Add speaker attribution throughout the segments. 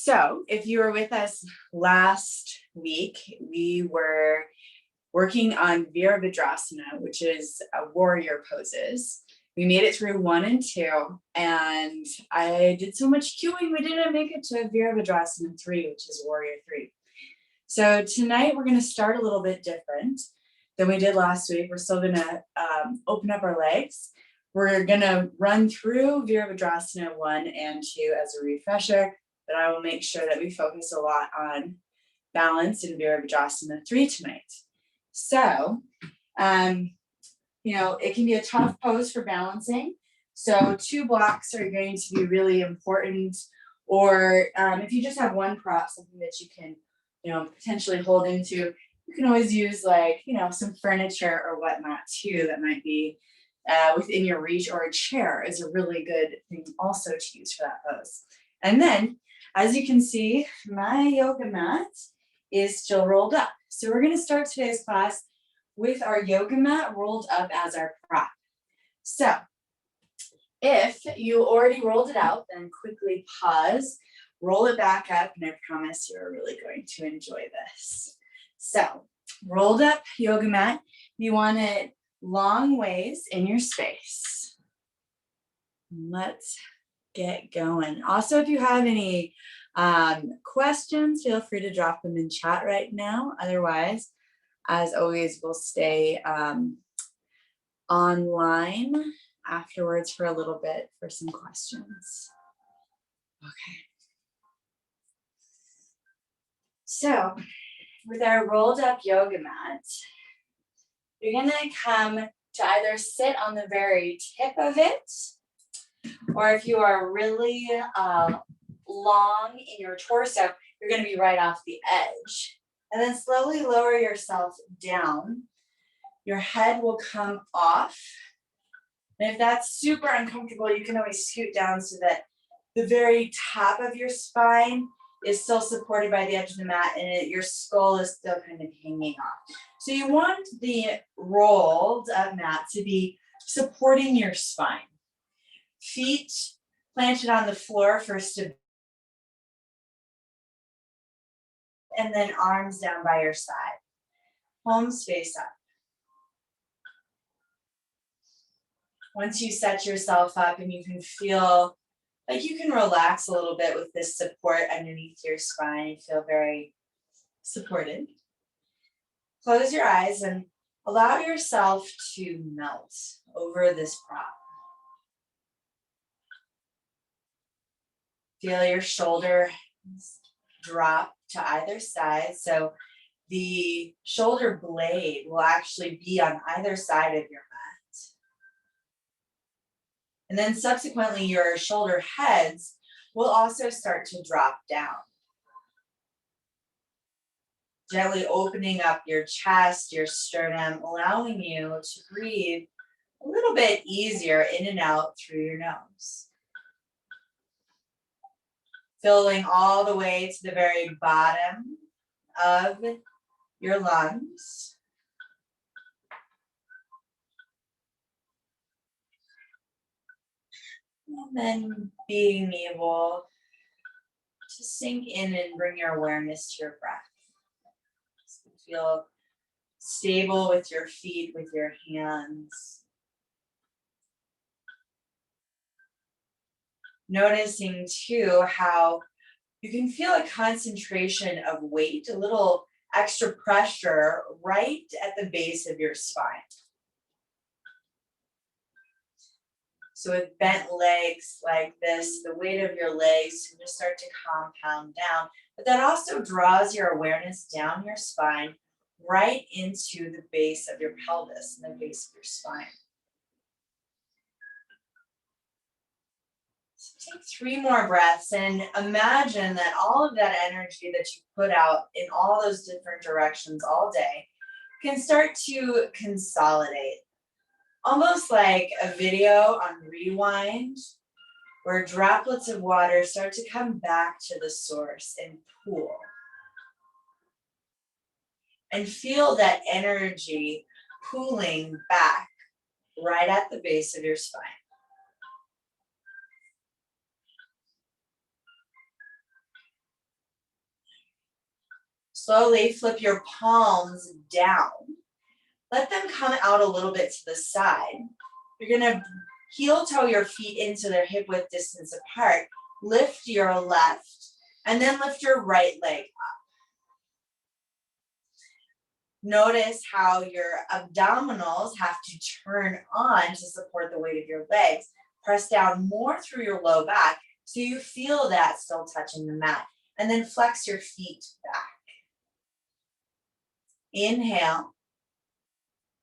Speaker 1: So if you were with us last week, we were working on Virabhadrasana, which is a warrior poses. We made it through 1 and 2, and I did so much cueing, we didn't make it to Virabhadrasana 3, which is warrior 3. So tonight we're going to start a little bit different than we did last week. We're still going to open up our legs. We're going to run through Virabhadrasana 1 and 2 as a refresher, but I will make sure that we focus a lot on balance in Virabhadrasana 3 tonight. So, it can be a tough pose for balancing. So 2 blocks are going to be really important. Or if you just have one prop, something that you can, potentially hold into, you can always use some furniture or whatnot too that might be within your reach, or a chair is a really good thing also to use for that pose. And then, as you can see, my yoga mat is still rolled up. So we're going to start today's class with our yoga mat rolled up as our prop. So if you already rolled it out, then quickly pause, roll it back up, and I promise you're really going to enjoy this. So rolled up yoga mat, you want it long ways in your space. Let's get going. Also, if you have any questions, feel free to drop them in chat right now. Otherwise, as always, we'll stay online afterwards for a little bit for some questions. Okay. So with our rolled up yoga mat, you're going to come to either sit on the very tip of it, or if you are really long in your torso, you're going to be right off the edge. And then slowly lower yourself down. Your head will come off. And if that's super uncomfortable, you can always scoot down so that the very top of your spine is still supported by the edge of the mat, and your skull is still kind of hanging off. So you want the rolled up mat to be supporting your spine. Feet planted on the floor for stability. And then arms down by your side. Palms face up. Once you set yourself up and you can feel like you can relax a little bit with this support underneath your spine, you feel very supported. Close your eyes and allow yourself to melt over this prop. Feel your shoulders drop to either side. So the shoulder blade will actually be on either side of your mat. And then subsequently, your shoulder heads will also start to drop down. Gently opening up your chest, your sternum, allowing you to breathe a little bit easier in and out through your nose. Filling all the way to the very bottom of your lungs. And then being able to sink in and bring your awareness to your breath. So feel stable with your feet, with your hands. Noticing too how you can feel a concentration of weight, a little extra pressure right at the base of your spine. So with bent legs like this, the weight of your legs can just start to compound down, but that also draws your awareness down your spine right into the base of your pelvis and the base of your spine. So take 3 more breaths and imagine that all of that energy that you put out in all those different directions all day can start to consolidate. Almost like a video on rewind, where droplets of water start to come back to the source and pool. And feel that energy pooling back right at the base of your spine. Slowly flip your palms down. Let them come out a little bit to the side. You're gonna heel toe your feet into their hip width distance apart. Lift your left, and then lift your right leg up. Notice how your abdominals have to turn on to support the weight of your legs. Press down more through your low back so you feel that still touching the mat. And then flex your feet back. Inhale.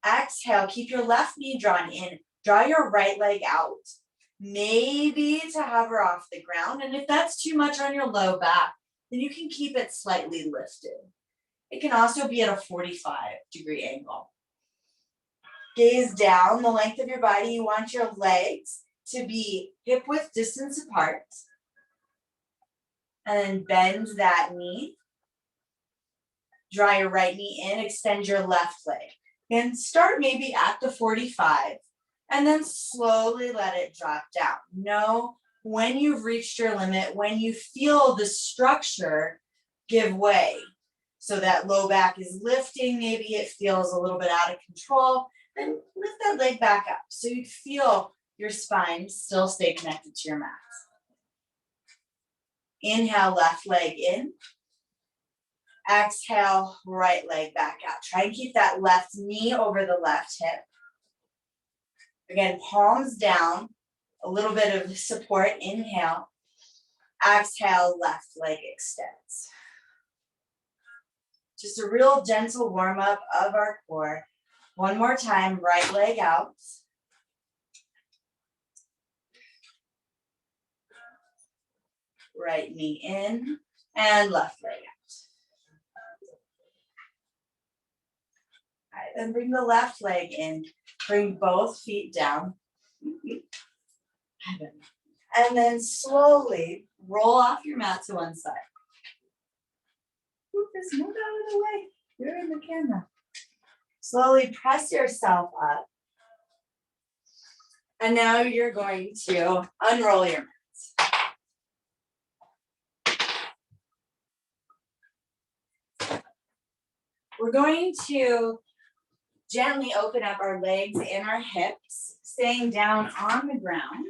Speaker 1: Exhale, keep your left knee drawn in. Draw your right leg out. Maybe to hover off the ground. And if that's too much on your low back, then you can keep it slightly lifted. It can also be at a 45-degree angle. Gaze down the length of your body. You want your legs to be hip width distance apart. And then bend that knee. Draw your right knee in, extend your left leg. And start maybe at the 45, and then slowly let it drop down. Know when you've reached your limit, when you feel the structure give way. So that low back is lifting, maybe it feels a little bit out of control, then lift that leg back up so you feel your spine still stay connected to your mat. Inhale, left leg in. Exhale, right leg back out. Try and keep that left knee over the left hip. Again, palms down, a little bit of support. Inhale. Exhale, left leg extends. Just a real gentle warm up of our core. One more time, right leg out. Right knee in and left leg out. All right, then bring the left leg in. Bring both feet down. And then slowly roll off your mat to one side. Just move out of the way. You're in the camera. Slowly press yourself up. And now you're going to unroll your mats. We're going to gently open up our legs and our hips, staying down on the ground.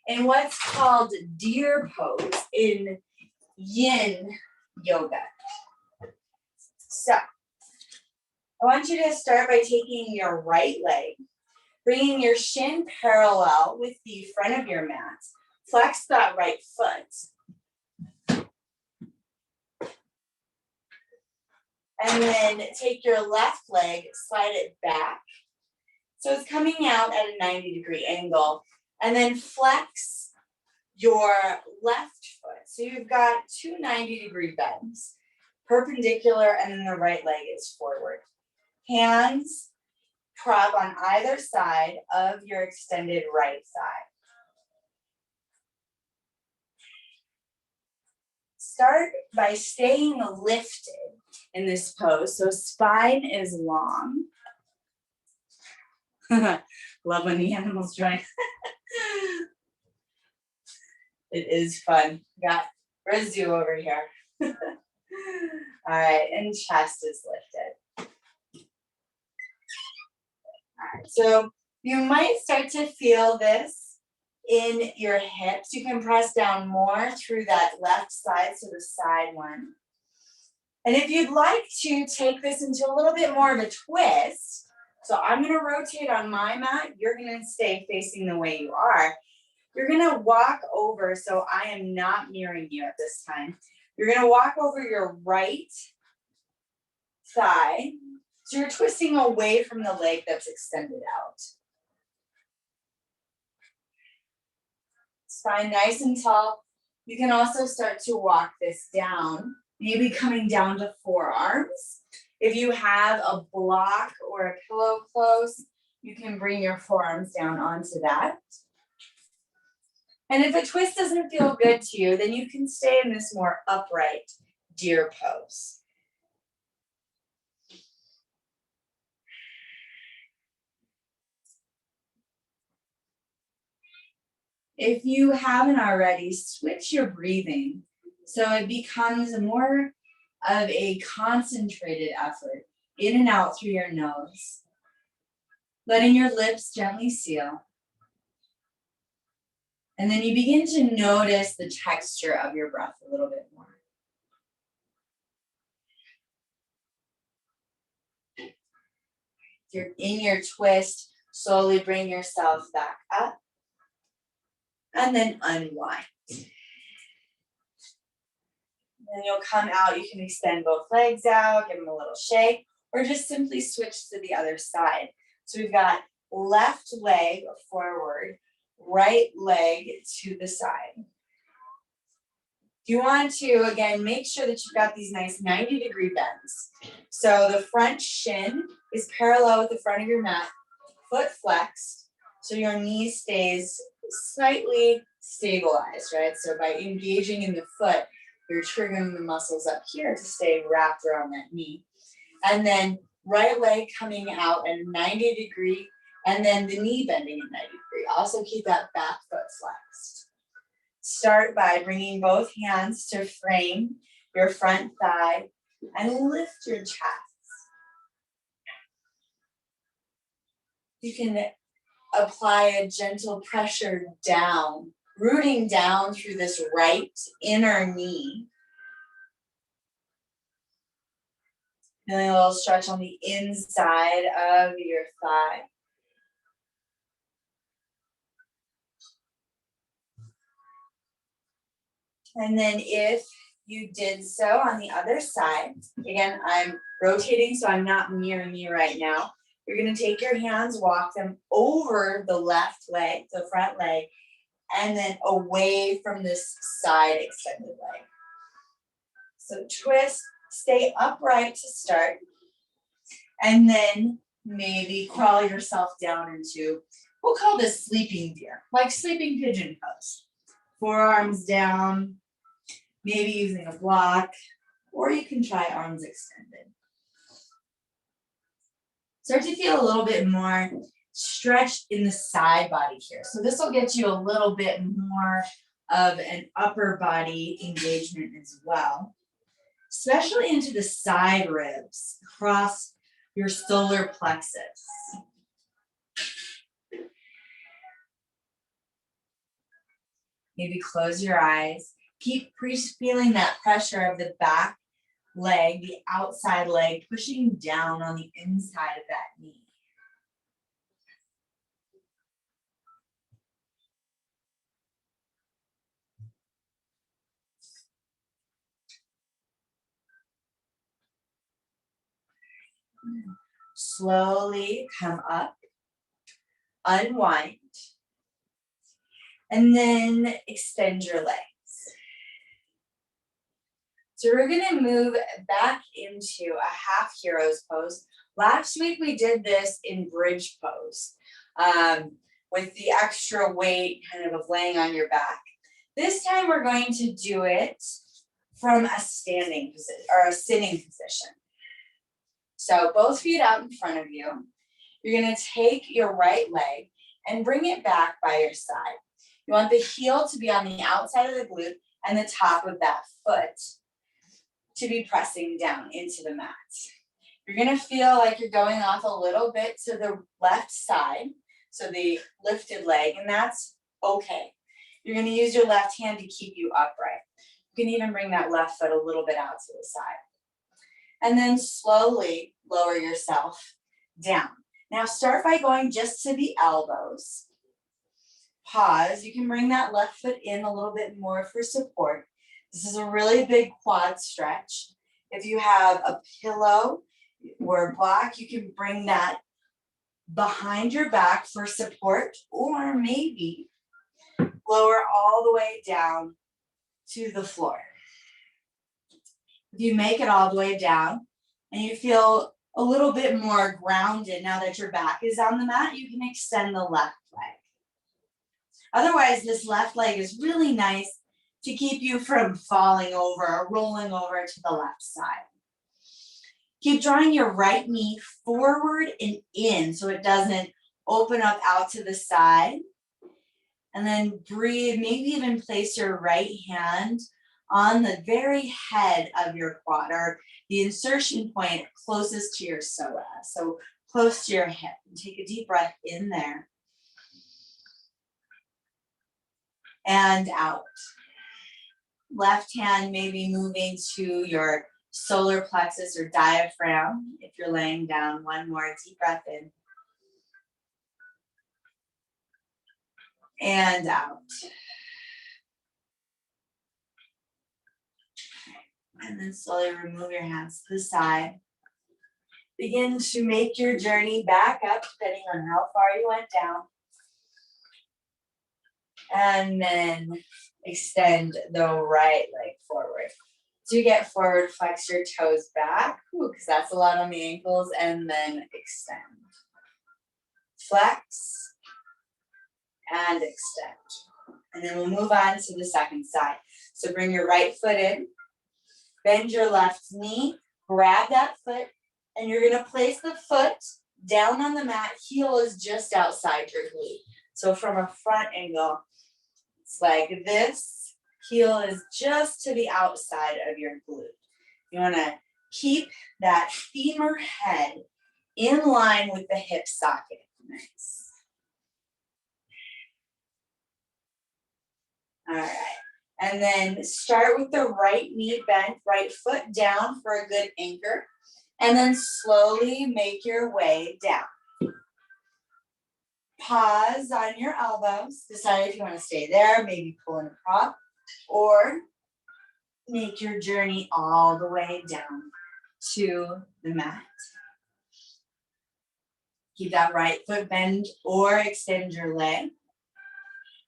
Speaker 1: In what's called deer pose in yin yoga. So, I want you to start by taking your right leg, bringing your shin parallel with the front of your mat. Flex that right foot. And then take your left leg, slide it back. So it's coming out at a 90-degree angle. And then flex your left foot. So you've got two 90-degree bends, perpendicular, and then the right leg is forward. Hands prop on either side of your extended right thigh. Start by staying lifted in this pose. So spine is long. Love when the animals join. It is fun. Got Rizu over here. All right, and chest is lifted. All right, so you might start to feel this in your hips. You can press down more through that left side, so the side one. And if you'd like to take this into a little bit more of a twist, so I'm going to rotate on my mat, you're going to stay facing the way you are. You're going to walk over, so I am not mirroring you at this time. You're going to walk over your right thigh. So you're twisting away from the leg that's extended out. Spine nice and tall. You can also start to walk this down, maybe coming down to forearms. If you have a block or a pillow close, you can bring your forearms down onto that. And if a twist doesn't feel good to you, then you can stay in this more upright deer pose. If you haven't already, switch your breathing. So it becomes more of a concentrated effort, in and out through your nose, letting your lips gently seal. And then you begin to notice the texture of your breath a little bit more. You're in your twist, slowly bring yourself back up and then unwind. Then you'll come out, you can extend both legs out, give them a little shake, or just simply switch to the other side. So we've got left leg forward, right leg to the side. You want to, again, make sure that you've got these nice 90-degree bends. So the front shin is parallel with the front of your mat, foot flexed, so your knee stays slightly stabilized, right? So by engaging in the foot, you're triggering the muscles up here to stay wrapped around that knee. And then right leg coming out at 90-degree, and then the knee bending at 90-degree. Also keep that back foot flexed. Start by bringing both hands to frame your front thigh and lift your chest. You can apply a gentle pressure down, rooting down through this right inner knee. Feeling a little stretch on the inside of your thigh. And then if you did so on the other side, again, I'm rotating so I'm not near me right now. You're gonna take your hands, walk them over the left leg, the front leg, and then away from this side extended leg. So twist, stay upright to start, and then maybe crawl yourself down into, we'll call this sleeping deer, like sleeping pigeon pose. Forearms down, maybe using a block, or you can try arms extended. Start to feel a little bit more stretch in the side body here. So this will get you a little bit more of an upper body engagement as well, especially into the side ribs, across your solar plexus. Maybe close your eyes. Keep feeling that pressure of the back leg, the outside leg, pushing down on the inside of that knee. Slowly come up, unwind, and then extend your legs. So we're gonna move back into a half hero's pose. Last week we did this in bridge pose with the extra weight kind of laying on your back. This time we're going to do it from a standing position or a sitting position. So both feet out in front of you. You're gonna take your right leg and bring it back by your side. You want the heel to be on the outside of the glute and the top of that foot to be pressing down into the mat. You're gonna feel like you're going off a little bit to the left side, so the lifted leg, and that's okay. You're gonna use your left hand to keep you upright. You can even bring that left foot a little bit out to the side. And then slowly lower yourself down. Now start by going just to the elbows. Pause. You can bring that left foot in a little bit more for support. This is a really big quad stretch. If you have a pillow or a block, you can bring that behind your back for support, or maybe lower all the way down to the floor. If you make it all the way down and you feel a little bit more grounded now that your back is on the mat, you can extend the left leg. Otherwise, this left leg is really nice to keep you from falling over or rolling over to the left side. Keep drawing your right knee forward and in so it doesn't open up out to the side. And then breathe, maybe even place your right hand on the very head of your quad, or the insertion point closest to your psoas, so close to your hip. And take a deep breath in there and out. Left hand maybe moving to your solar plexus or diaphragm if you're laying down. One more deep breath in and out. And then slowly remove your hands to the side. Begin to make your journey back up, depending on how far you went down. And then extend the right leg forward. To get forward, flex your toes back, because that's a lot on the ankles, and then extend. Flex and extend. And then we'll move on to the second side. So bring your right foot in, bend your left knee, grab that foot, and you're gonna place the foot down on the mat. Heel is just outside your glute. So from a front angle, it's like this. Heel is just to the outside of your glute. You wanna keep that femur head in line with the hip socket. Nice. All right. And then start with the right knee bent, right foot down for a good anchor. And then slowly make your way down. Pause on your elbows. Decide if you want to stay there, maybe pull in a prop, or make your journey all the way down to the mat. Keep that right foot bend or extend your leg.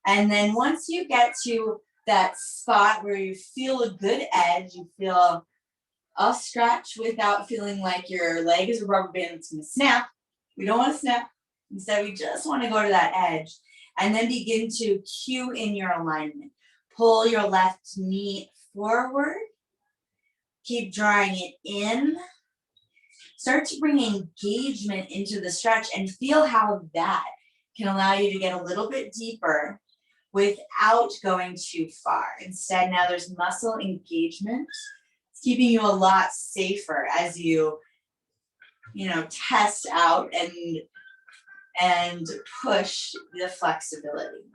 Speaker 1: And then once you get to that spot where you feel a good edge, you feel a stretch without feeling like your leg is a rubber band that's gonna snap. We don't wanna snap. Instead, we just wanna go to that edge and then begin to cue in your alignment. Pull your left knee forward. Keep drawing it in. Start to bring engagement into the stretch and feel how that can allow you to get a little bit deeper without going too far. Instead, now there's muscle engagement. It's keeping you a lot safer as you test out and push the flexibility.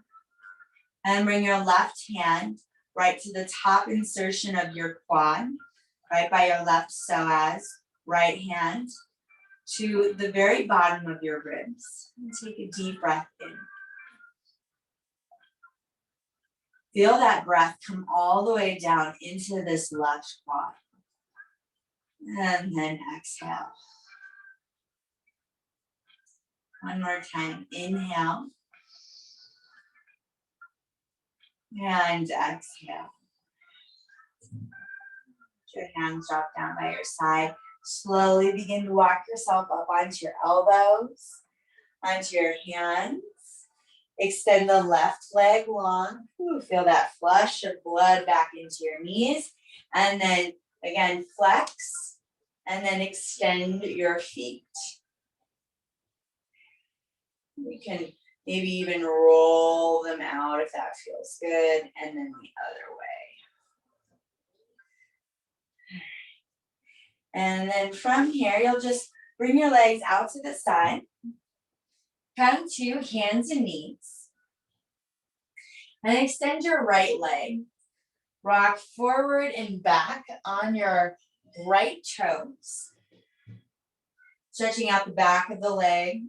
Speaker 1: And bring your left hand right to the top insertion of your quad, right by your left psoas, right hand to the very bottom of your ribs. And take a deep breath in. Feel that breath come all the way down into this left quad. And then exhale. One more time. Inhale. And exhale. Your hands drop down by your side. Slowly begin to walk yourself up onto your elbows, onto your hands. Extend the left leg long. Ooh, feel that flush of blood back into your knees. And then again, flex. And then extend your feet. You can maybe even roll them out if that feels good. And then the other way. And then from here, you'll just bring your legs out to the side. Come to hands and knees. And extend your right leg. Rock forward and back on your right toes. Stretching out the back of the leg.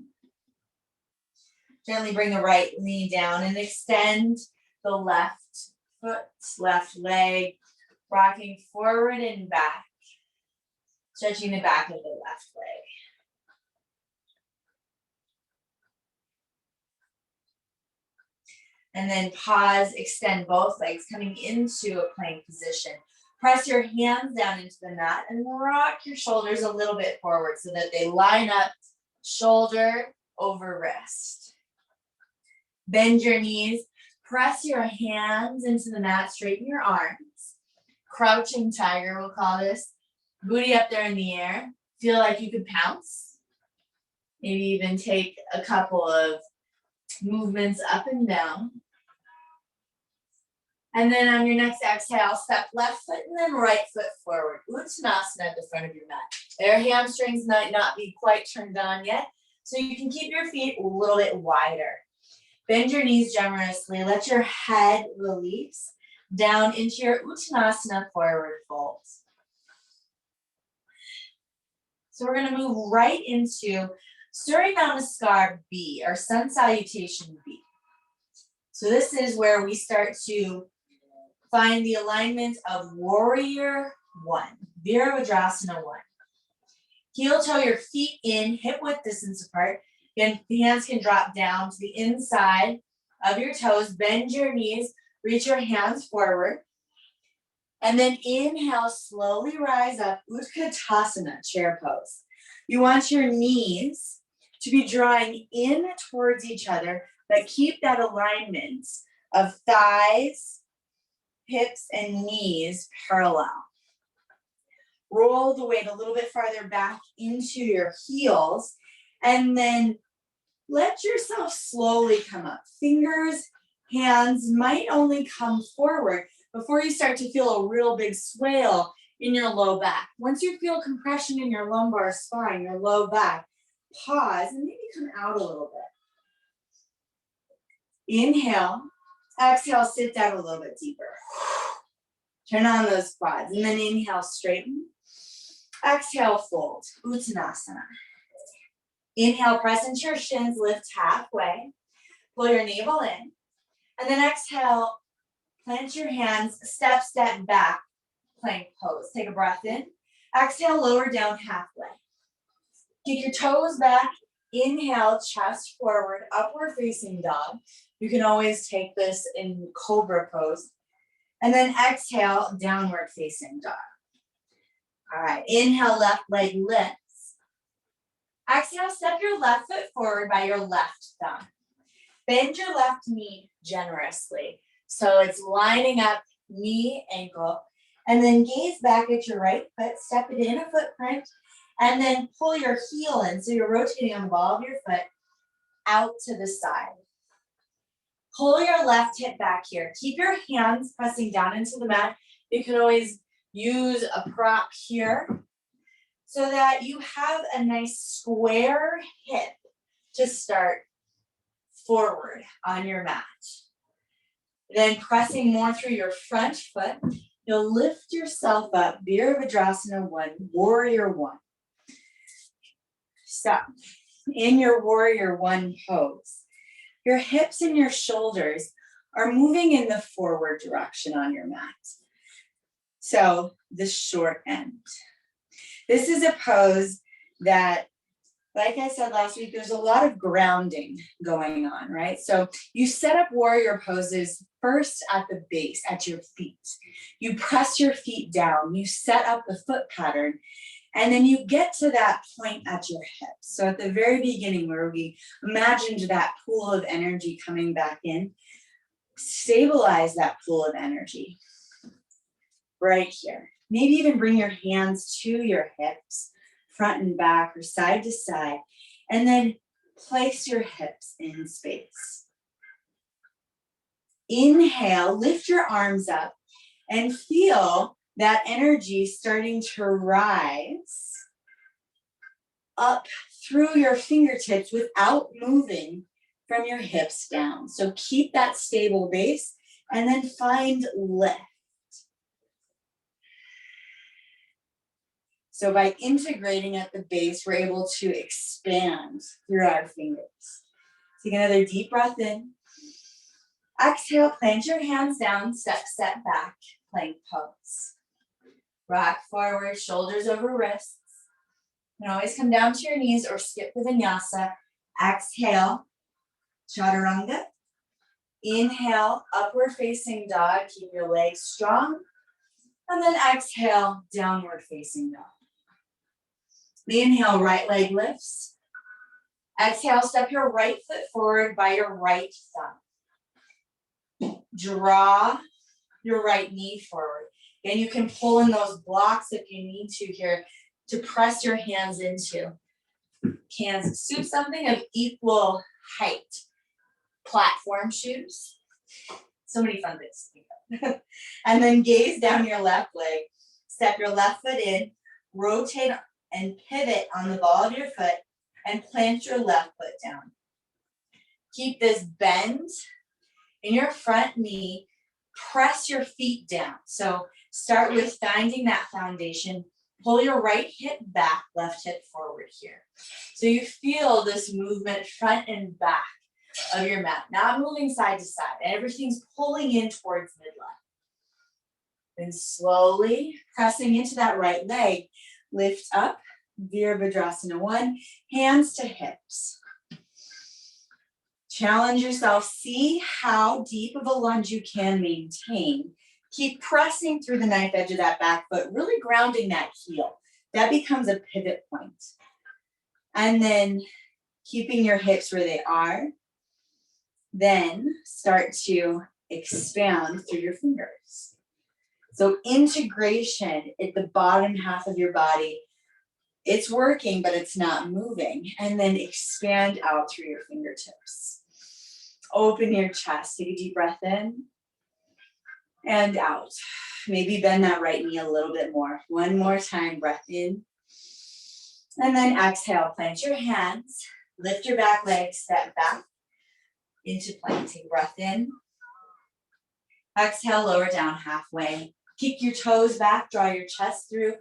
Speaker 1: Gently bring the right knee down and extend the left foot, left leg, rocking forward and back. Stretching the back of the left leg. And then pause, extend both legs, coming into a plank position. Press your hands down into the mat and rock your shoulders a little bit forward so that they line up shoulder over wrist. Bend your knees, press your hands into the mat, straighten your arms. Crouching tiger, we'll call this. Booty up there in the air. Feel like you could pounce. Maybe even take a couple of movements up and down. And then on your next exhale, step left foot and then right foot forward. Uttanasana at the front of your mat. Their hamstrings might not be quite turned on yet, so you can keep your feet a little bit wider. Bend your knees generously. Let your head release down into your Uttanasana forward fold. So we're going to move right into Namaskar B, or Sun Salutation B. So this is where we start to find the alignment of Warrior 1, Virabhadrasana 1. Heel toe your feet in, hip width distance apart. Again, the hands can drop down to the inside of your toes. Bend your knees, reach your hands forward. And then inhale, slowly rise up, Utkatasana, chair pose. You want your knees to be drawing in towards each other, but keep that alignment of thighs, hips, and knees parallel. Roll the weight a little bit farther back into your heels, and then let yourself slowly come up. Fingers, hands might only come forward before you start to feel a real big swale in your low back. Once you feel compression in your lumbar spine, your low back, pause and maybe come out a little bit. Inhale, exhale, sit down a little bit deeper. Turn on those quads, and then inhale, straighten. Exhale, fold, Uttanasana. Inhale, press into your shins, lift halfway. Pull your navel in. And then exhale, plant your hands, step back, plank pose. Take a breath in. Exhale, lower down halfway. Kick your toes back. Inhale, chest forward, upward facing dog. You can always take this in cobra pose. And then exhale, downward facing dog. All right, inhale, left leg lifts. Exhale, step your left foot forward by your left thumb. Bend your left knee generously. So it's lining up knee, ankle, and then gaze back at your right foot, step it in a footprint, and then pull your heel in. So you're rotating on the ball of your foot out to the side. Pull your left hip back here. Keep your hands pressing down into the mat. You can always use a prop here so that you have a nice square hip to start forward on your mat. Then pressing more through your front foot, you'll lift yourself up, Virabhadrasana 1, Warrior 1. Stop. In your Warrior 1 pose, your hips and your shoulders are moving in the forward direction on your mat. So the short end. This is a pose that, like I said last week, there's a lot of grounding going on, right? So you set up warrior poses first at the base, at your feet. You press your feet down, you set up the foot pattern, and then you get to that point at your hips. So at the very beginning where we imagined that pool of energy coming back in, stabilize that pool of energy right here. Maybe even bring your hands to your hips, front and back or side to side, and then place your hips in space. Inhale, lift your arms up and feel that energy starting to rise up through your fingertips without moving from your hips down. So keep that stable base and then find lift. So by integrating at the base, we're able to expand through our fingers. Take another deep breath in. Exhale, plant your hands down, step back, plank pose. Rock forward, shoulders over wrists. You can always come down to your knees or skip the vinyasa. Exhale, chaturanga. Inhale, upward facing dog. Keep your legs strong. And then exhale, downward facing dog. Inhale, right leg lifts. Exhale, step your right foot forward by your right thumb. Draw your right knee forward. And you can pull in those blocks if you need to here to press your hands into. Can suit something of equal height. Platform shoes. So many fun bits to think of. And then gaze down your left leg. Step your left foot in, rotate and pivot on the ball of your foot, and plant your left foot down. Keep this bend in your front knee. Press your feet down. So start with finding that foundation. Pull your right hip back, left hip forward here. So you feel this movement front and back of your mat, not moving side to side. Everything's pulling in towards midline. Then slowly pressing into that right leg, lift up, Virabhadrasana 1, hands to hips. Challenge yourself, see how deep of a lunge you can maintain. Keep pressing through the knife edge of that back foot, really grounding that heel. That becomes a pivot point. And then keeping your hips where they are. Then start to expand through your fingers. So integration at the bottom half of your body, it's working, but it's not moving. And then expand out through your fingertips. Open your chest, take a deep breath in and out. Maybe bend that right knee a little bit more. One more time, breath in. And then exhale, plant your hands, lift your back leg, step back into plank. Take a breath in. Exhale, lower down halfway. Kick your toes back, draw your chest through.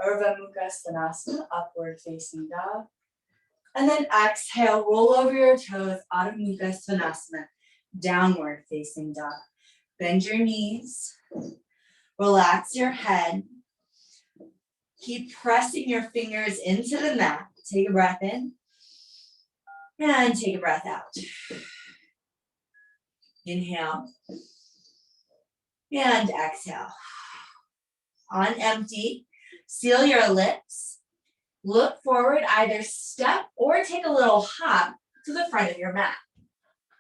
Speaker 1: Virabhadrasana, upward facing dog. And then exhale, roll over your toes, Adho Svanasana, downward facing dog. Bend your knees, relax your head. Keep pressing your fingers into the mat. Take a breath in and take a breath out. Inhale and exhale. On empty, seal your lips. Look forward, either step or take a little hop to the front of your mat.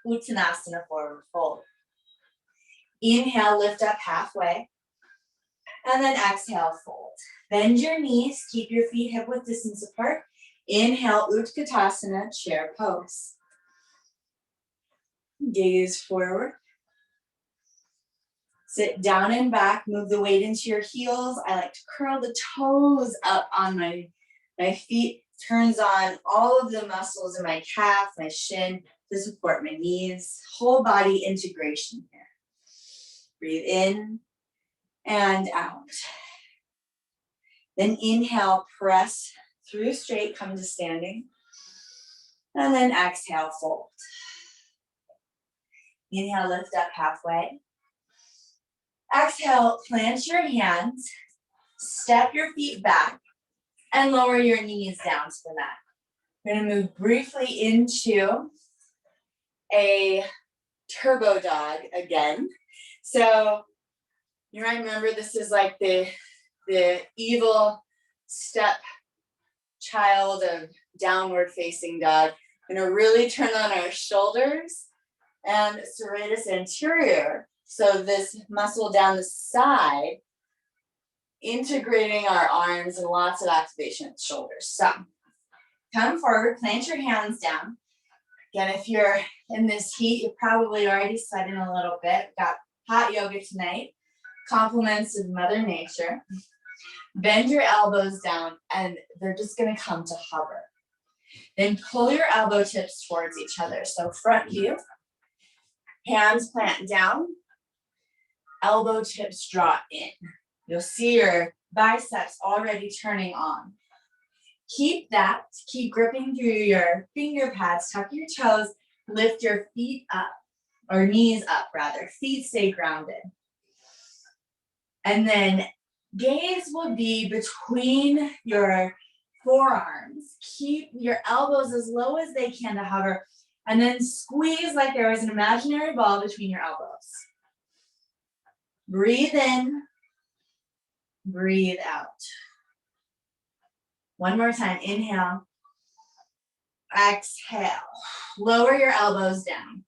Speaker 1: Uttanasana, forward fold. Inhale, lift up halfway. And then exhale, fold. Bend your knees, keep your feet hip width distance apart. Inhale, Utkatasana, chair pose. Gaze forward. Sit down and back, move the weight into your heels. I like to curl the toes up on my feet. Turns on all of the muscles in my calf, my shin to support my knees. Whole body integration here. Breathe in and out. Then inhale, press through straight, come to standing. And then exhale, fold. Inhale, lift up halfway. Exhale, plant your hands, step your feet back, and lower your knees down to the mat. We're gonna move briefly into a turbo dog again. So you might remember this is like the evil step child of downward facing dog. We're gonna really turn on our shoulders and serratus anterior. So this muscle down the side, integrating our arms and lots of activation at the shoulders. So come forward, plant your hands down. Again, if you're in this heat, you're probably already sweating a little bit. Got hot yoga tonight. Compliments of Mother Nature. Bend your elbows down and they're just gonna come to hover. Then pull your elbow tips towards each other. So front view, hands plant down, elbow tips draw in. You'll see your biceps already turning on. Keep that, keep gripping through your finger pads, tuck your toes, lift your feet up, or knees up rather, feet stay grounded. And then gaze will be between your forearms. Keep your elbows as low as they can to hover, and then squeeze like there was an imaginary ball between your elbows. Breathe in, breathe out. One more time, inhale, exhale. Lower your elbows down.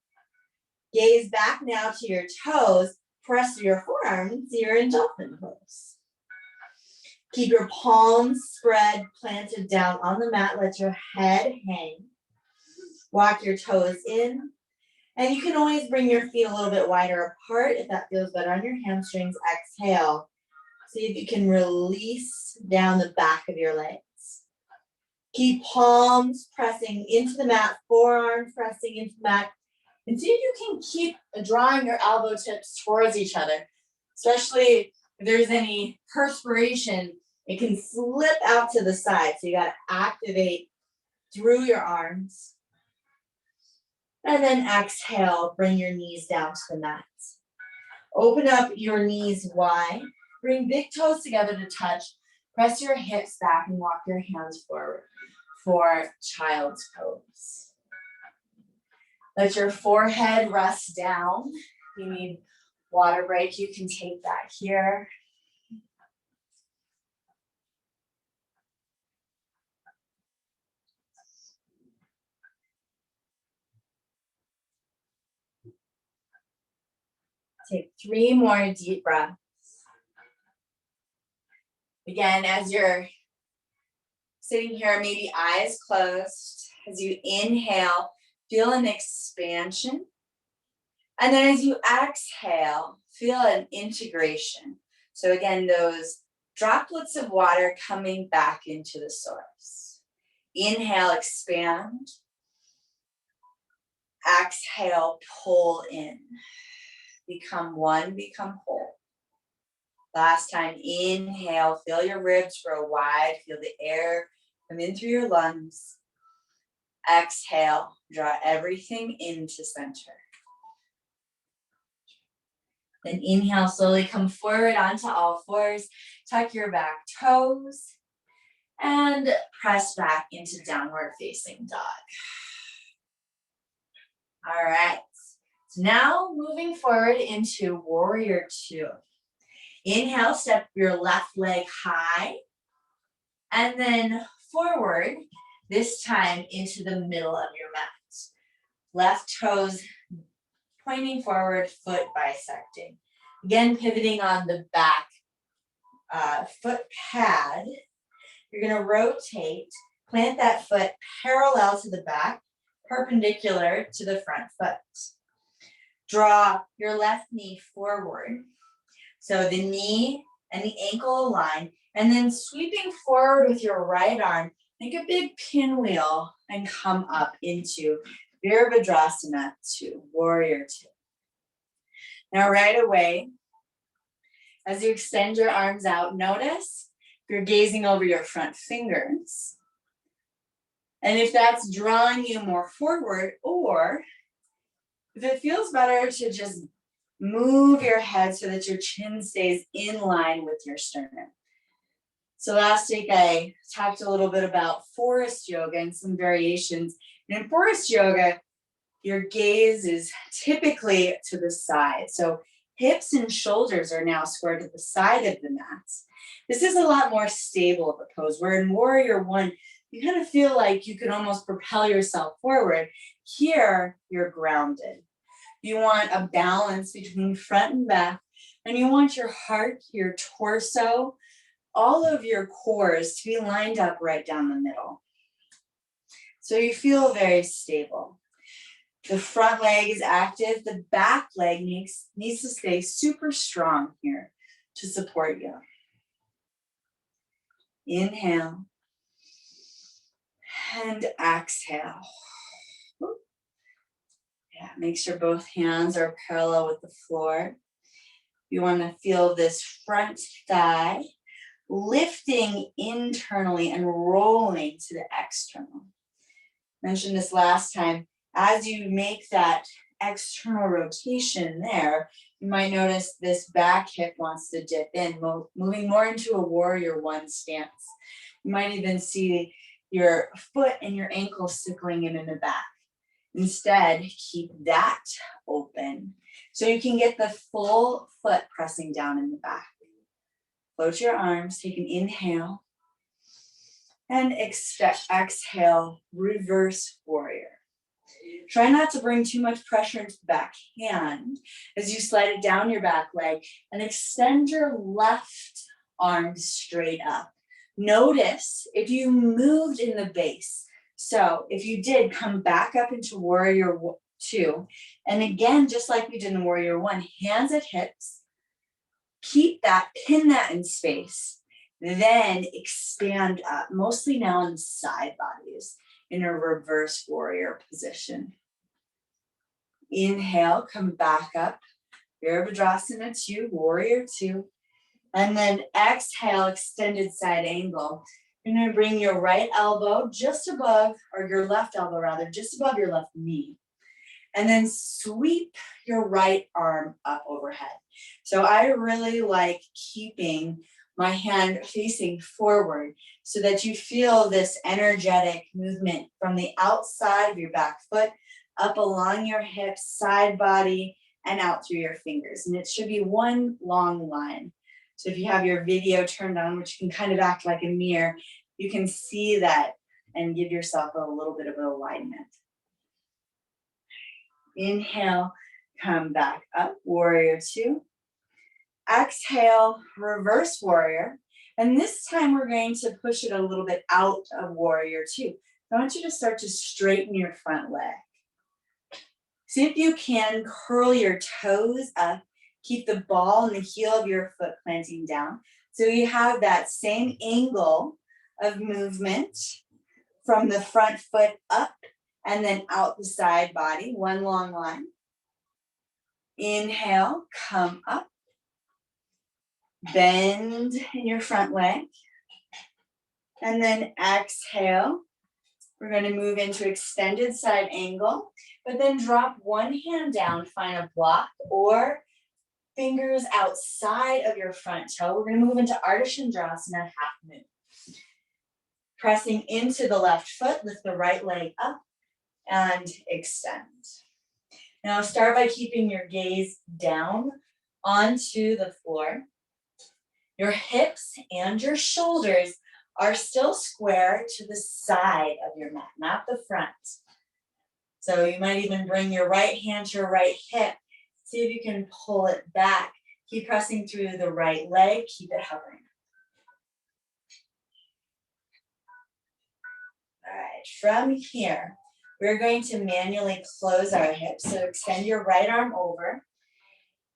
Speaker 1: Gaze back now to your toes, press through your forearms, you're in Dolphin Pose. Keep your palms spread, planted down on the mat, let your head hang. Walk your toes in And you can always bring your feet a little bit wider apart if that feels better on your hamstrings. Exhale. See if you can release down the back of your legs. Keep palms pressing into the mat, forearms pressing into the mat. And see if you can keep drawing your elbow tips towards each other, especially if there's any perspiration, it can slip out to the side. So you got to activate through your arms. And then exhale, bring your knees down to the mat. Open up your knees wide. Bring big toes together to touch. Press your hips back and walk your hands forward for child's pose. Let your forehead rest down. If you need water break, you can take that here. Take 3 more deep breaths. Again, as you're sitting here, maybe eyes closed. As you inhale, feel an expansion. And then as you exhale, feel an integration. So again, those droplets of water coming back into the source. Inhale, expand. Exhale, pull in. Become one, become whole. Last time, inhale, feel your ribs grow wide, feel the air come in through your lungs. Exhale, draw everything into center. Then inhale, slowly come forward onto all fours, tuck your back toes, and press back into downward facing dog. All right, so now moving forward into warrior 2. Inhale, step your left leg high, and then forward, this time into the middle of your mat. Left toes pointing forward, foot bisecting. Again, pivoting on the back foot pad. You're gonna rotate, plant that foot parallel to the back, perpendicular to the front foot. Draw your left knee forward. So the knee and the ankle align, and then sweeping forward with your right arm, make a big pinwheel and come up into Virabhadrasana 2, warrior 2. Now right away, as you extend your arms out, notice you're gazing over your front fingers. And if that's drawing you more forward, or if it feels better to just move your head so that your chin stays in line with your sternum. So last week I talked a little bit about forest yoga and some variations. And in forest yoga, your gaze is typically to the side. So hips and shoulders are now squared to the side of the mat. This is a lot more stable of a pose, where in warrior 1, you kind of feel like you can almost propel yourself forward. Here, you're grounded. You want a balance between front and back, and you want your heart, your torso, all of your cores to be lined up right down the middle. So you feel very stable. The front leg is active. The back leg needs to stay super strong here to support you. Inhale and exhale. Yeah, make sure both hands are parallel with the floor. You want to feel this front thigh lifting internally and rolling to the external. Mentioned this last time. As you make that external rotation there, you might notice this back hip wants to dip in, moving more into a warrior 1 stance. You might even see your foot and your ankle sickling in the back. Instead, keep that open so you can get the full foot pressing down in the back. Float your arms, take an inhale, and exhale, reverse warrior. Try not to bring too much pressure into the back hand as you slide it down your back leg and extend your left arm straight up. Notice if you moved in the base. So if you did come back up into warrior 2. And again, just like we did in Warrior 1, hands at hips. Keep that, pin that in space. Then expand up, mostly now in the side bodies, in a reverse warrior position. Inhale, come back up. Virabhadrasana 2, Warrior 2. And then exhale, extended side angle. You're going to bring your right elbow just above, or your left elbow rather, just above your left knee. And then sweep your right arm up overhead. So I really like keeping my hand facing forward so that you feel this energetic movement from the outside of your back foot up along your hips, side body, and out through your fingers. And it should be one long line. So if you have your video turned on, which can kind of act like a mirror, you can see that and give yourself a little bit of alignment. Inhale, come back up, Warrior 2. Exhale, reverse warrior. And this time we're going to push it a little bit out of Warrior 2. I want you to start to straighten your front leg. See if you can curl your toes up. Keep the ball and the heel of your foot planting down. So you have that same angle of movement from the front foot up and then out the side body, one long line. Inhale, come up. Bend in your front leg. And then exhale. We're going to move into extended side angle, but then drop one hand down, find a block or fingers outside of your front toe. We're going to move into Ardha half moon. Pressing into the left foot, lift the right leg up and extend. Now start by keeping your gaze down onto the floor. Your hips and your shoulders are still square to the side of your mat, not the front. So you might even bring your right hand to your right hip. See if you can pull it back. Keep pressing through the right leg, keep it hovering. All right, from here, we're going to manually close our hips. So extend your right arm over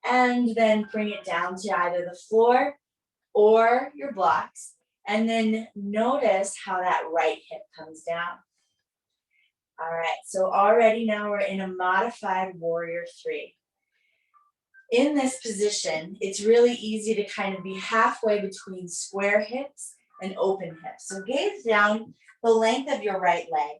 Speaker 1: and then bring it down to either the floor or your blocks. And then notice how that right hip comes down. All right, so already now we're in a modified Warrior 3. In this position, it's really easy to kind of be halfway between square hips and open hips. So gaze down the length of your right leg.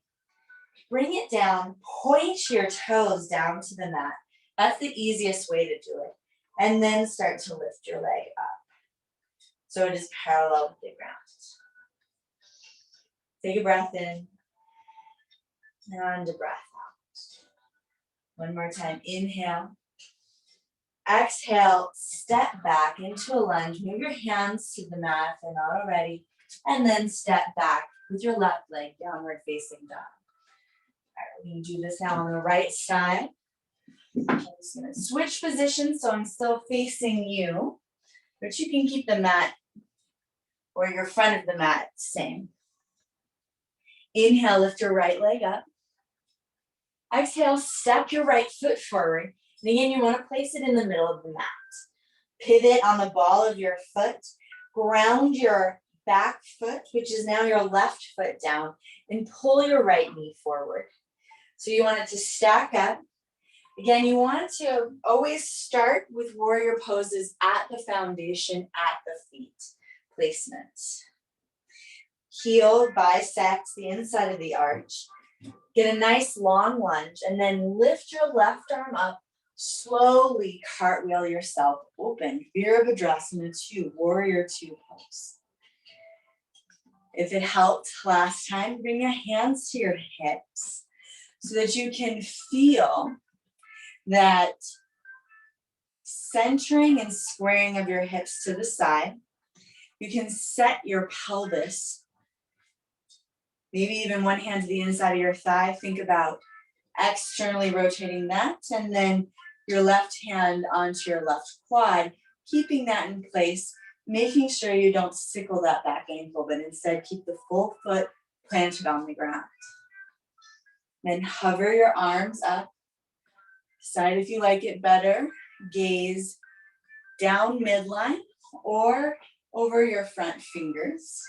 Speaker 1: Bring it down, point your toes down to the mat. That's the easiest way to do it. And then start to lift your leg up. So it is parallel with the ground. Take a breath in and a breath out. One more time, inhale. Exhale, step back into a lunge. Move your hands to the mat if they're not already. And then step back with your left leg downward facing dog. All right, we're going to do this now on the right side. I'm just going to switch positions so I'm still facing you. But you can keep the mat or your front of the mat same. Inhale, lift your right leg up. Exhale, step your right foot forward. And again, you want to place it in the middle of the mat. Pivot on the ball of your foot. Ground your back foot, which is now your left foot down, and pull your right knee forward. So you want it to stack up. Again, you want to always start with warrior poses at the foundation, at the feet placement. Heel bisects the inside of the arch. Get a nice long lunge and then lift your left arm up. Slowly cartwheel yourself open. Virabhadrasana 2, Warrior 2 pose. If it helped last time, bring your hands to your hips so that you can feel that centering and squaring of your hips to the side. You can set your pelvis, maybe even one hand to the inside of your thigh. Think about externally rotating that, and then your left hand onto your left quad, keeping that in place, making sure you don't sickle that back ankle, but instead keep the full foot planted on the ground. Then hover your arms up Decide if you like it better. Gaze down midline or over your front fingers.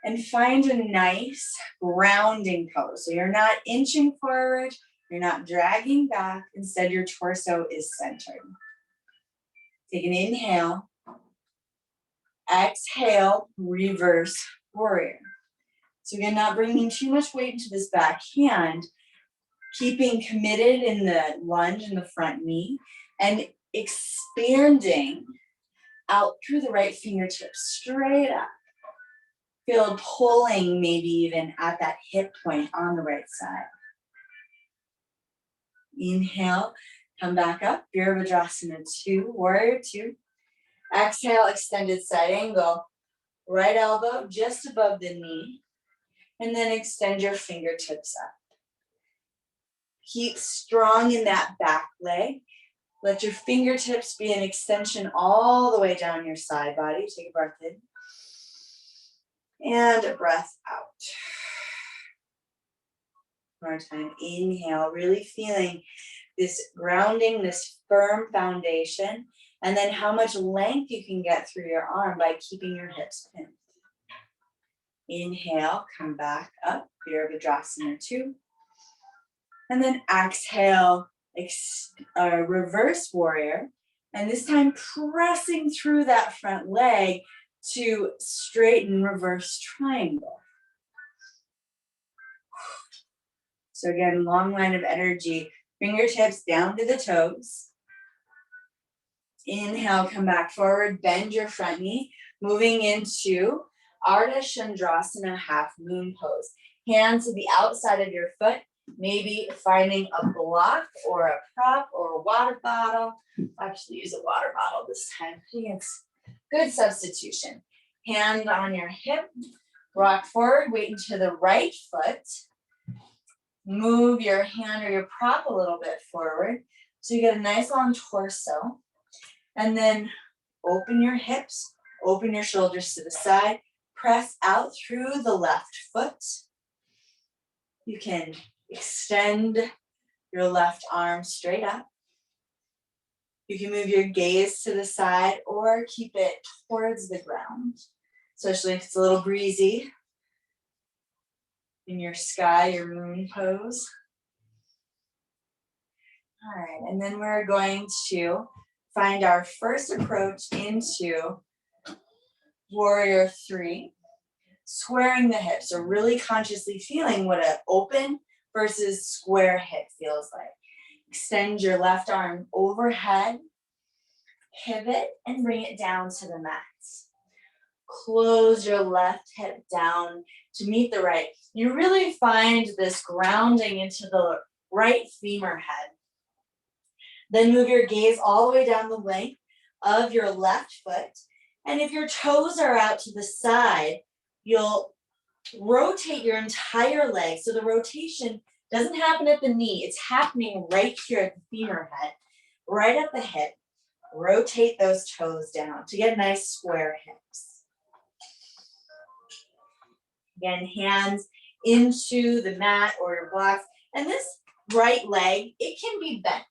Speaker 1: And find a nice grounding pose. So you're not inching forward, you're not dragging back. Instead, your torso is centered. Take an inhale. Exhale, reverse warrior. So again, not bringing too much weight into this back hand, keeping committed in the lunge in the front knee, and expanding out through the right fingertips, straight up. Feel pulling maybe even at that hip point on the right side. Inhale, come back up, Virabhadrasana 2, warrior 2. Exhale, extended side angle. Right elbow just above the knee. And then extend your fingertips up. Keep strong in that back leg. Let your fingertips be an extension all the way down your side body. Take a breath in. And a breath out. One more time. Inhale, really feeling this grounding, this firm foundation. And then how much length you can get through your arm by keeping your hips pinned. Inhale, come back up, Virabhadrasana 2. And then exhale, reverse warrior. And this time pressing through that front leg to straighten reverse triangle. So again, long line of energy, fingertips down to the toes. Inhale, come back forward, bend your front knee, moving into Ardha Chandrasana half moon pose. Hands to the outside of your foot, maybe finding a block or a prop or a water bottle. I'll actually use a water bottle this time. I think it's good substitution. Hand on your hip, rock forward, weight into the right foot. Move your hand or your prop a little bit forward so you get a nice long torso. And then open your hips, open your shoulders to the side, press out through the left foot. You can extend your left arm straight up. You can move your gaze to the side or keep it towards the ground, especially if it's a little breezy in your sky, your moon pose. All right, and then we're going to find our first approach into warrior 3, squaring the hips, so really consciously feeling what an open versus square hip feels like. Extend your left arm overhead, pivot, and bring it down to the mat. Close your left hip down to meet the right. You really find this grounding into the right femur head. Then move your gaze all the way down the length of your left foot. And if your toes are out to the side, you'll rotate your entire leg. So the rotation doesn't happen at the knee. It's happening right here at the femur head, right at the hip. Rotate those toes down to get nice square hips. Again, hands into the mat or your blocks. And this right leg, it can be bent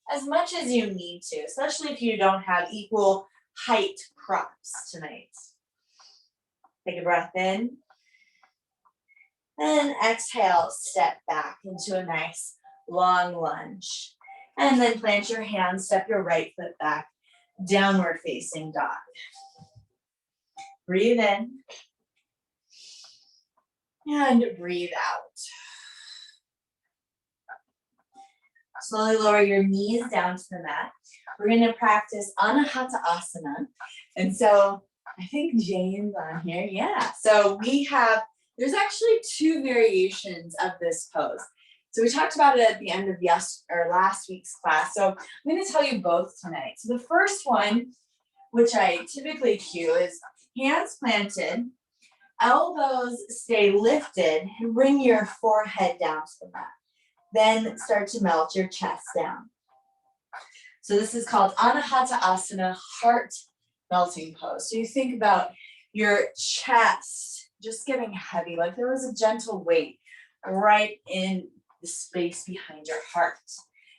Speaker 1: as much as you need to, especially if you don't have equal height props tonight. Take a breath in. And exhale, step back into a nice long lunge. And then plant your hands, step your right foot back, downward facing dog. Breathe in. And breathe out. Slowly lower your knees down to the mat. We're going to practice Anahata Asana. And so I think Jane's on here. Yeah. So there's actually 2 variations of this pose. So we talked about it at the end of last week's class. So I'm going to tell you both tonight. So the first one, which I typically cue, is hands planted, elbows stay lifted, and bring your forehead down to the mat. Then start to melt your chest down. So this is called Anahata Asana, heart melting pose. So you think about your chest just getting heavy, like there was a gentle weight right in the space behind your heart.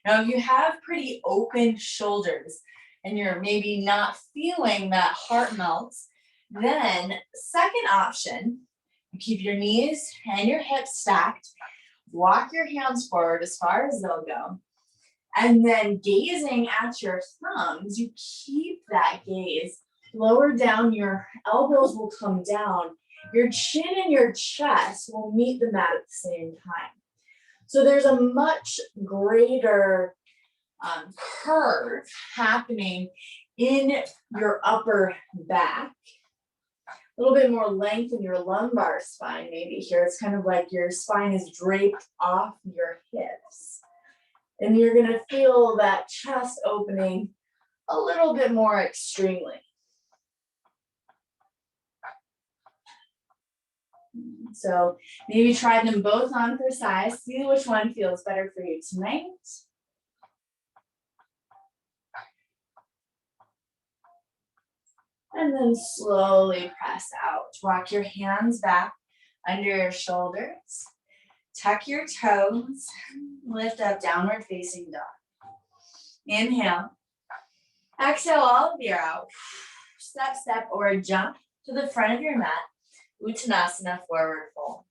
Speaker 1: Now, if you have pretty open shoulders and you're maybe not feeling that heart melt, then second option, you keep your knees and your hips stacked, walk your hands forward as far as they'll go, and then gazing at your thumbs, you keep that gaze. Lower down, your elbows will come down. Your chin and your chest will meet the mat at the same time. So there's a much greater curve happening in your upper back. A little bit more length in your lumbar spine maybe here. It's kind of like your spine is draped off your hips. And you're gonna feel that chest opening a little bit more extremely. So maybe try them both on for size. See which one feels better for you tonight. And then slowly press out. Walk your hands back under your shoulders. Tuck your toes. Lift up, downward facing dog. Inhale. Exhale all the way out. Step, step, or jump to the front of your mat. Uttanasana, forward fold.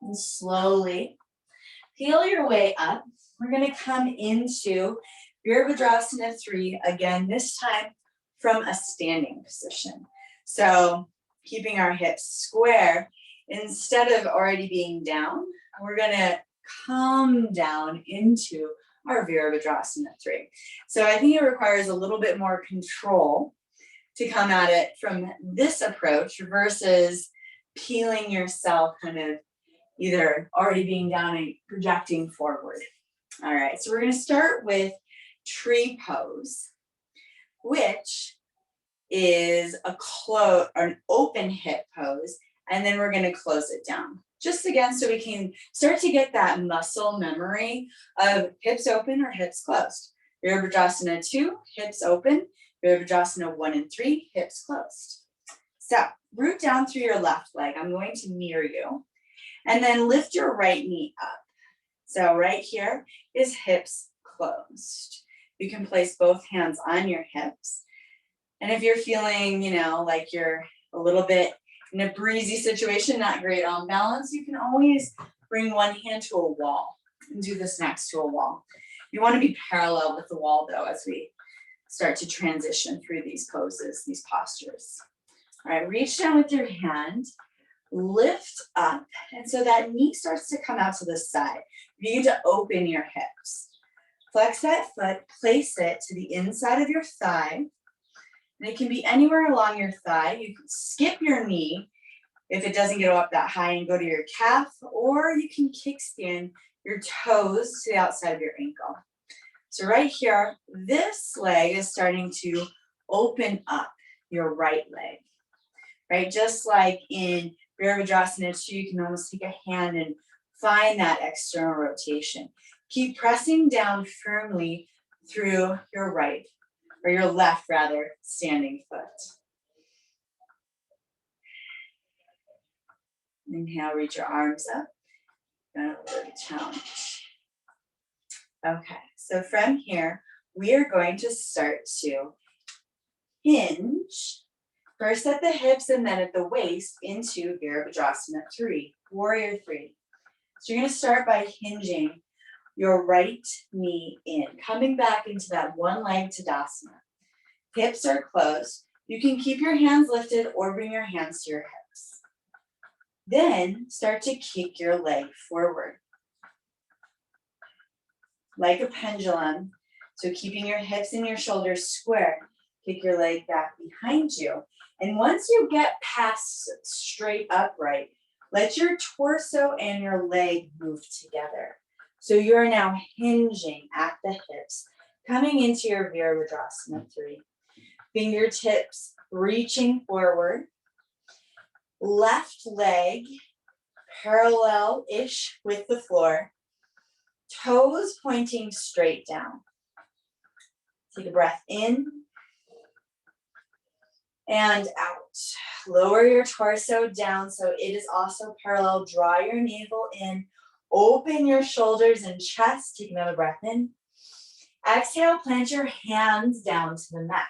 Speaker 1: And slowly peel your way up. We're going to come into Virabhadrasana 3 again, this time from a standing position. So keeping our hips square, instead of already being down, we're going to come down into our Virabhadrasana 3. So I think it requires a little bit more control to come at it from this approach versus peeling yourself kind of either already being down and projecting forward. All right, so we're going to start with tree pose, which is an open hip pose, and then we're going to close it down. Just again, so we can start to get that muscle memory of hips open or hips closed. Virabhadrasana 2, hips open. Virabhadrasana 1 and 3, hips closed. So root down through your left leg. I'm going to mirror you. And then lift your right knee up. So right here is hips closed. You can place both hands on your hips. And if you're feeling, like you're a little bit in a breezy situation, not great on balance, you can always bring one hand to a wall and do this next to a wall. You want to be parallel with the wall though as we start to transition through these poses, these postures. All right, reach down with your hand, lift up, and so that knee starts to come out to the side. You need to open your hips. Flex that foot, place it to the inside of your thigh, and it can be anywhere along your thigh. You can skip your knee if it doesn't go up that high and go to your calf, or you can kickstand your toes to the outside of your ankle. So right here, this leg is starting to open up your right leg, right? Just like in Virabhadrasana 2, you can almost take a hand and find that external rotation. Keep pressing down firmly through your right, or your left rather, standing foot. Inhale, reach your arms up. Gonna work a challenge. Okay, so from here, we are going to start to hinge, first at the hips and then at the waist into Virabhadrasana 3, Warrior 3. So you're going to start by hinging your right knee in, coming back into that one leg Tadasana. Hips are closed. You can keep your hands lifted or bring your hands to your hips. Then start to kick your leg forward, like a pendulum. So keeping your hips and your shoulders square, kick your leg back behind you. And once you get past straight upright, let your torso and your leg move together. So you're now hinging at the hips, coming into your Virabhadrasana 3. Fingertips reaching forward. Left leg parallel-ish with the floor. Toes pointing straight down. Take a breath in and out. Lower your torso down so it is also parallel. Draw your navel in, Open your shoulders and chest. Take another breath in. Exhale, plant your hands down to the mat.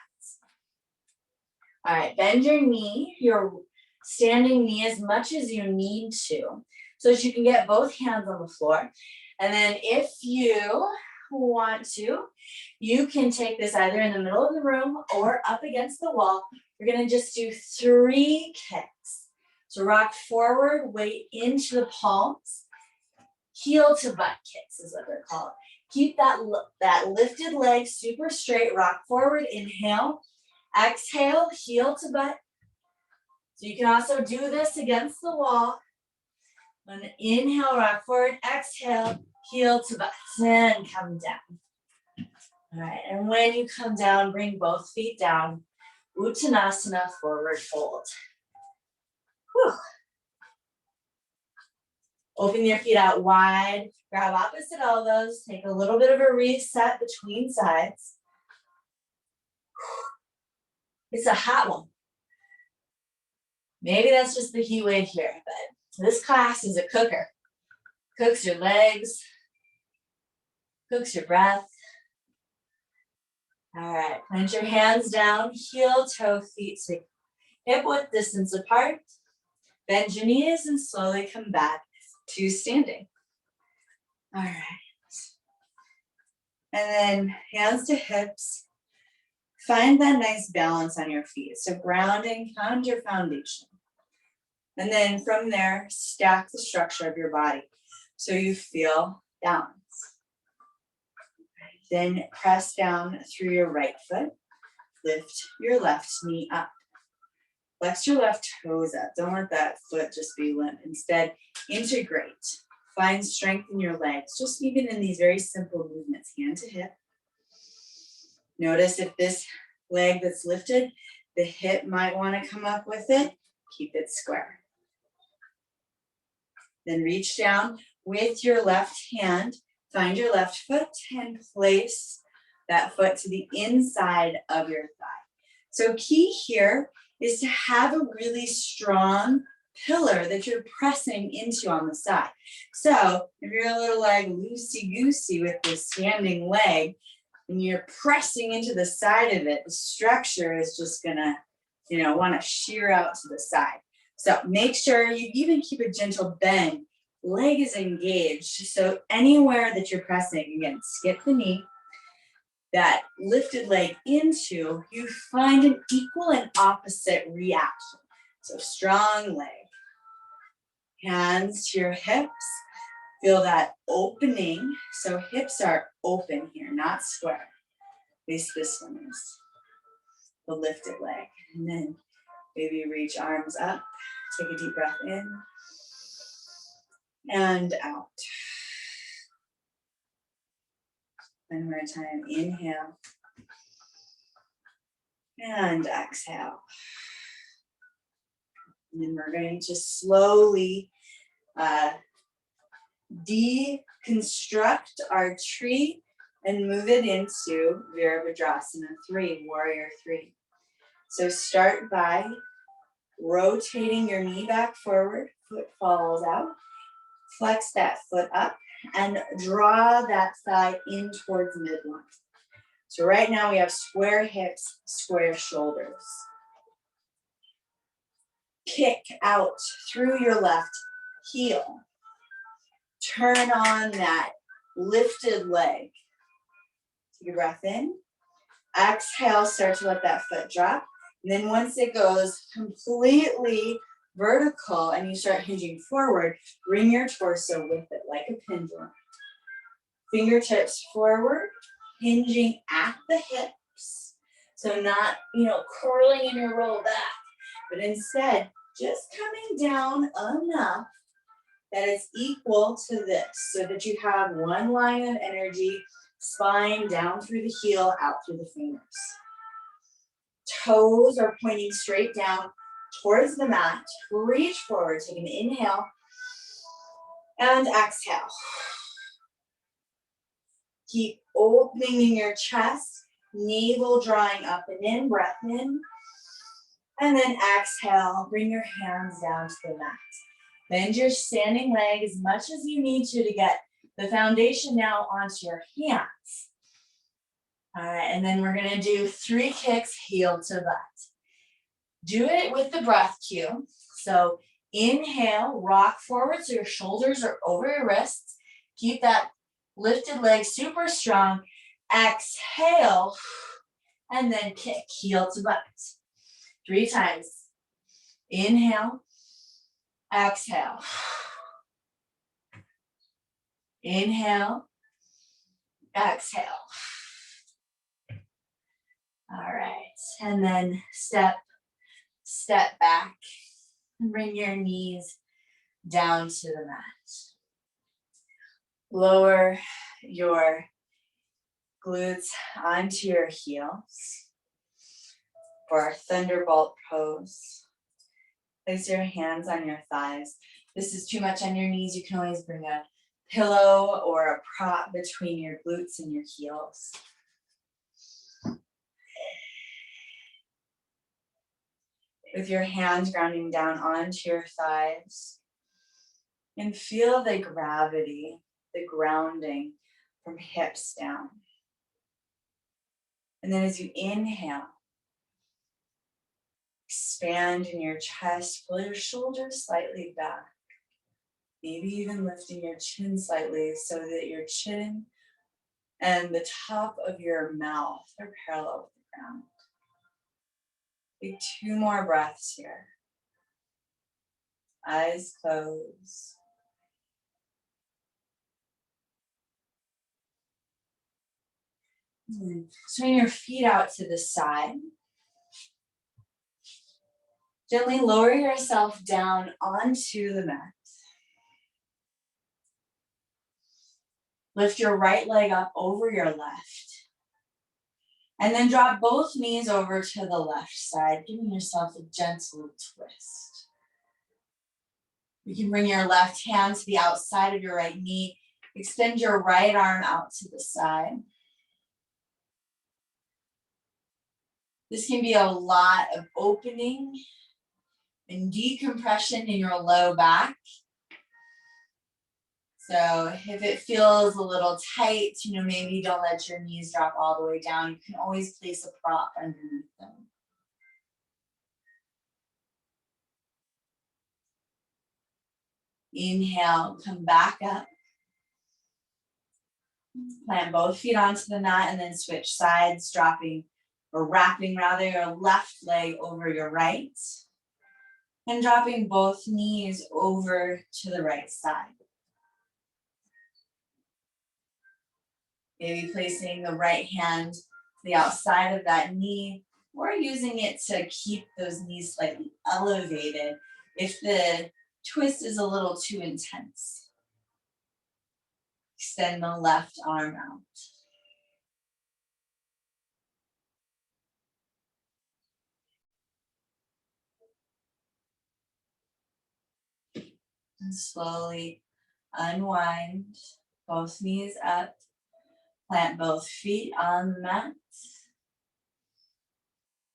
Speaker 1: All right, bend your knee, your standing knee as much as you need to, so that you can get both hands on the floor. And then if you want to, you can take this either in the middle of the room or up against the wall. We're gonna just do 3 kicks. So rock forward, weight into the palms. Heel to butt kicks is what they're called. Keep that lifted leg super straight, rock forward, inhale. Exhale, heel to butt. So you can also do this against the wall. And inhale, rock forward, exhale, heel to butt, and come down. All right, and when you come down, bring both feet down. Uttanasana, forward fold. Whew. Open your feet out wide, grab opposite elbows, take a little bit of a reset between sides. It's a hot one. Maybe that's just the heat wave here, but this class is a cooker. Cooks your legs, cooks your breath. All right, plant your hands down, heel, toe, feet to hip width distance apart. Bend your knees and slowly come back to standing. All right. And then hands to hips. Find that nice balance on your feet. So grounding, found your foundation. And then from there, stack the structure of your body so you feel balance. Then press down through your right foot. Lift your left knee up. Flex your left toes up. Don't let that foot just be limp. Instead, integrate. Find strength in your legs, just even in these very simple movements, hand to hip. Notice if this leg that's lifted, the hip might want to come up with it. Keep it square. Then reach down with your left hand. Find your left foot and place that foot to the inside of your thigh. So key here is to have a really strong pillar that you're pressing into on the side. So if you're a little like loosey-goosey with this standing leg, and you're pressing into the side of it, the structure is just gonna, want to shear out to the side. So make sure you even keep a gentle bend. Leg is engaged. So anywhere that you're pressing, again, skip the knee, that lifted leg into, you find an equal and opposite reaction. So strong leg. Hands to your hips. Feel that opening. So hips are open here, not square. At least this one is. The lifted leg. And then maybe reach arms up. Take a deep breath in. And out. One more time. Inhale. And exhale. And then we're going to slowly deconstruct our tree and move it into Virabhadrasana 3, Warrior 3. So start by rotating your knee back forward, foot falls out, flex that foot up, and draw that thigh in towards midline. So right now we have square hips, square shoulders. Kick out through your left heel. Turn on that lifted leg. Take a breath in. Exhale, start to let that foot drop. And then once it goes completely vertical and you start hinging forward, bring your torso with it like a pendulum. Fingertips forward, hinging at the hips. So not, curling in your roll back, but instead just coming down enough that it's equal to this so that you have one line of energy, spine down through the heel, out through the fingers. Toes are pointing straight down towards the mat. Reach forward, take an inhale and exhale. Keep opening in your chest, navel drawing up and in, breath in. And then exhale, bring your hands down to the mat. Bend your standing leg as much as you need to get the foundation now onto your hands. All right, and then we're gonna do 3 kicks, heel to butt. Do it with the breath cue. So inhale, rock forward so your shoulders are over your wrists. Keep that lifted leg super strong. Exhale, and then kick, heel to butt. 3 times. Inhale, exhale. Inhale, exhale. All right, and then step back and bring your knees down to the mat. Lower your glutes onto your heels for Thunderbolt Pose. Place your hands on your thighs. If this is too much on your knees, you can always bring a pillow or a prop between your glutes and your heels. With your hands grounding down onto your thighs. And feel the gravity, the grounding from hips down. And then as you inhale, expand in your chest, pull your shoulders slightly back. Maybe even lifting your chin slightly so that your chin and the top of your mouth are parallel with the ground. Take 2 more breaths here. Eyes closed. Swing your feet out to the side. Gently lower yourself down onto the mat. Lift your right leg up over your left. And then drop both knees over to the left side, giving yourself a gentle twist. You can bring your left hand to the outside of your right knee. Extend your right arm out to the side. This can be a lot of opening and decompression in your low back. So if it feels a little tight, maybe don't let your knees drop all the way down. You can always place a prop underneath them. Inhale, come back up. Plant both feet onto the mat and then switch sides, wrapping your left leg over your right. And dropping both knees over to the right side. Maybe placing the right hand to the outside of that knee, or using it to keep those knees slightly elevated if the twist is a little too intense. Extend the left arm out. And slowly unwind, both knees up. Plant both feet on the mat.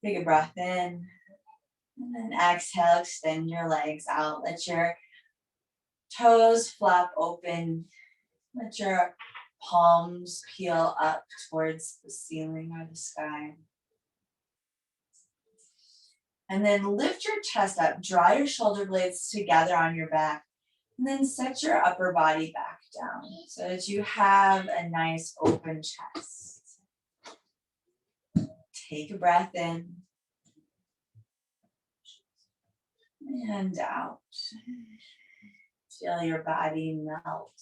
Speaker 1: Take a breath in. And then exhale, extend your legs out. Let your toes flap open. Let your palms peel up towards the ceiling or the sky. And then lift your chest up. Draw your shoulder blades together on your back. And then set your upper body back down so that you have a nice open chest. Take a breath in. And out. Feel your body melt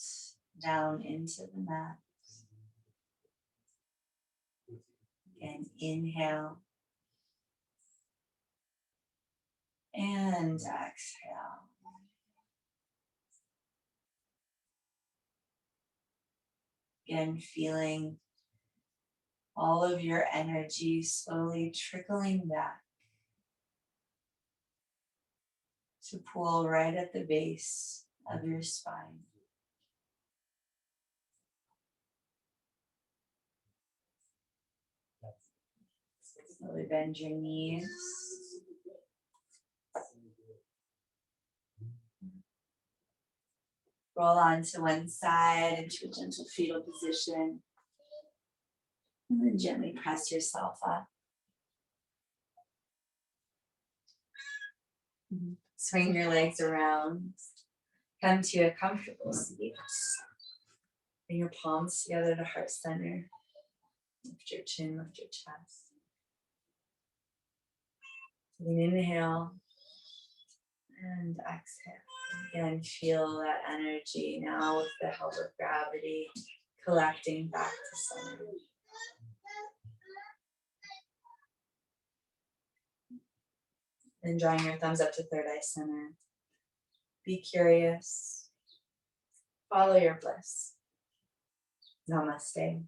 Speaker 1: down into the mat. Again, inhale. And exhale. Again, feeling all of your energy slowly trickling back to pool right at the base of your spine. Slowly bend your knees. Roll onto one side into a gentle fetal position. And then gently press yourself up. Swing your legs around. Come to a comfortable seat. Bring your palms together to heart center. Lift your chin, lift your chest. Inhale and exhale. Again, feel that energy now with the help of gravity collecting back to center. And drawing your thumbs up to third eye center. Be curious. Follow your bliss. Namaste.